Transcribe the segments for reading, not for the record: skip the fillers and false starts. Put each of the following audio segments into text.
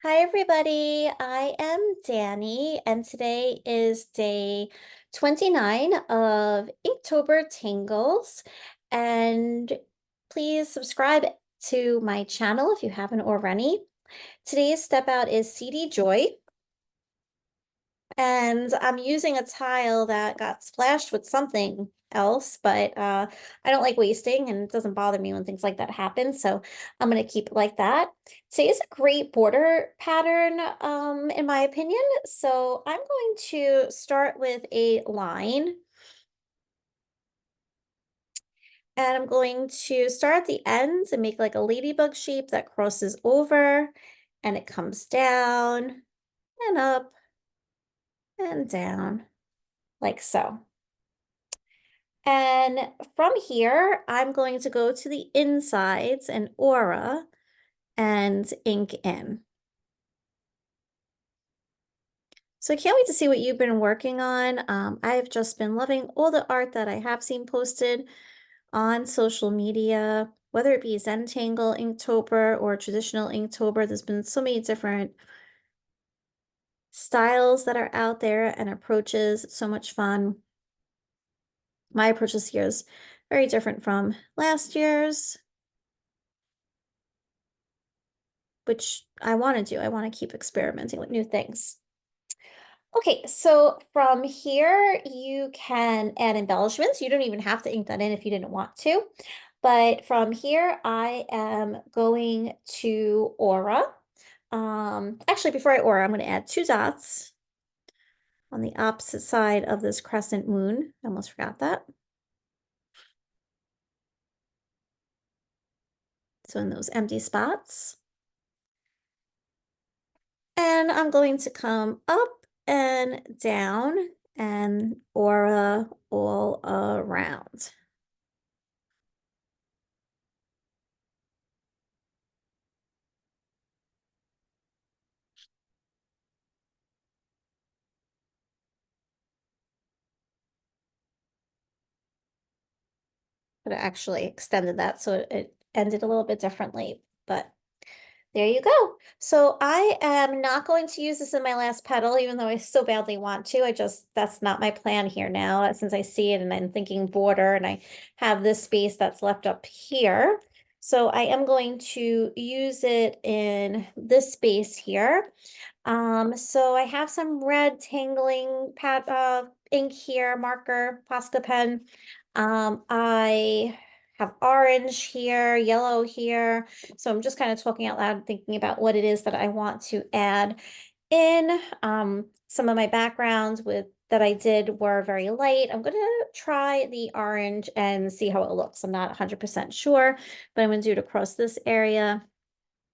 Hi, everybody. I am Danny, and today is day 29 of Inktober Tangles. And please subscribe to my channel if you haven't already. Today's step out is CD Joy. And I'm using a tile that got splashed with something else, but I don't like wasting and it doesn't bother me when things like that happen. So I'm going to keep it like that. Today's a great border pattern, in my opinion. So I'm going to start with a line. And I'm going to start at the ends and make like a ladybug shape that crosses over and it comes down and up and down like so. And from here, I'm going to go to the insides and aura and ink in. So I can't wait to see what you've been working on. I've just been loving all the art that I have seen posted on social media, whether it be Zentangle, Inktober, or traditional Inktober. There's been so many different styles that are out there and approaches. It's so much fun. My approach this year is very different from last year's, which I want to do. I want to keep experimenting with new things. Okay, so from here, you can add embellishments. You don't even have to ink that in if you didn't want to. But from here, I am going to aura. Actually, before I aura, I'm going to add 2 dots on the opposite side of this crescent moon. I almost forgot that. So in those empty spots. And I'm going to come up and down and aura all around. But I actually extended that so it ended a little bit differently, but there you go. So I am not going to use this in my last petal, even though I so badly want to. That's not my plan here now, since I see it and I'm thinking border and I have this space that's left up here. So I am going to use it in this space here. So I have some red tangling ink here, marker, Posca pen. I have orange here, yellow here. So I'm just kind of talking out loud, thinking about what it is that I want to add in. Some of my backgrounds that I did were very light. I'm going to try the orange and see how it looks. I'm not 100% sure, but I'm going to do it across this area,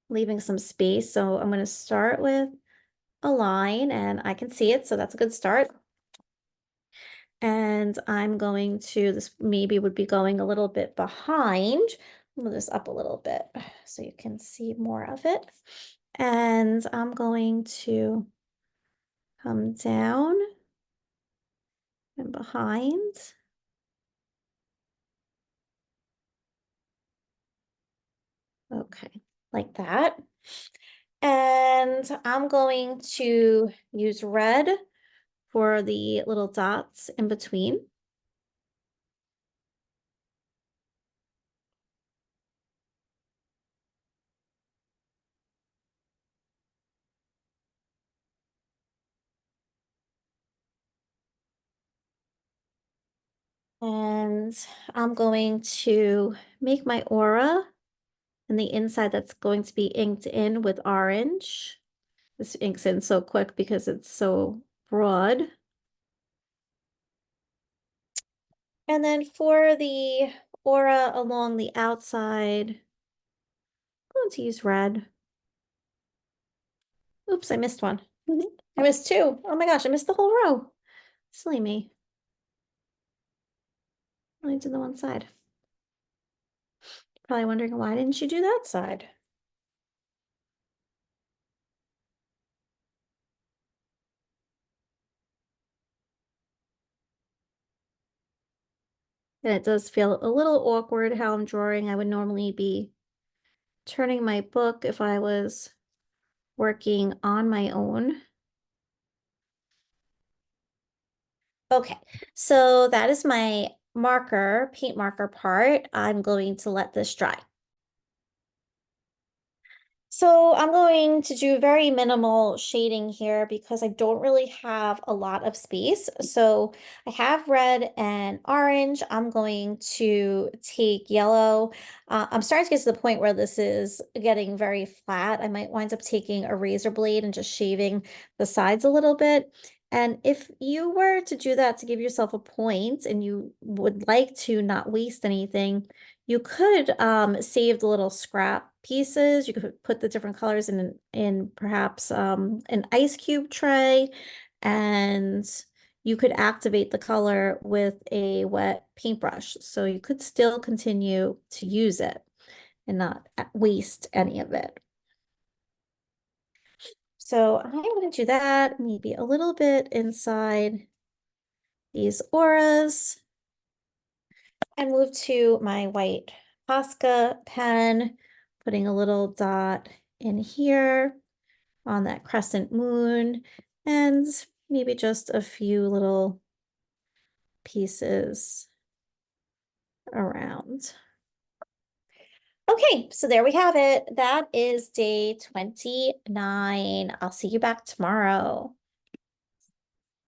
leaving some space. So I'm going to start with a line and I can see it, so that's a good start. And I'm going to, this maybe would be going a little bit behind. Move this up a little bit so you can see more of it. And I'm going to come down and behind. Okay, like that. And I'm going to use red for the little dots in between. And I'm going to make my aura and the inside that's going to be inked in with orange. This inks in so quick because it's so broad. And then for the aura along the outside, I'm going to use red. Oops, I missed one. I missed 2. Oh my gosh, I missed the whole row. Silly me. Only did the one side. Probably wondering, why didn't you do that side? And it does feel a little awkward how I'm drawing. I would normally be turning my book if I was working on my own. Okay, so that is my marker, paint marker part. I'm going to let this dry. So I'm going to do very minimal shading here because I don't really have a lot of space. So I have red and orange. I'm going to take yellow. I'm starting to get to the point where this is getting very flat. I might wind up taking a razor blade and just shaving the sides a little bit. And if you were to do that to give yourself a point and you would like to not waste anything, you could save the little scrap pieces. You could put the different colors in perhaps an ice cube tray, and you could activate the color with a wet paintbrush. So you could still continue to use it and not waste any of it. So I'm going to do that, maybe a little bit inside these auras, and move to my white Posca pen, putting a little dot in here on that crescent moon, and maybe just a few little pieces around. Okay, so there we have it. That is day 29. I'll see you back tomorrow.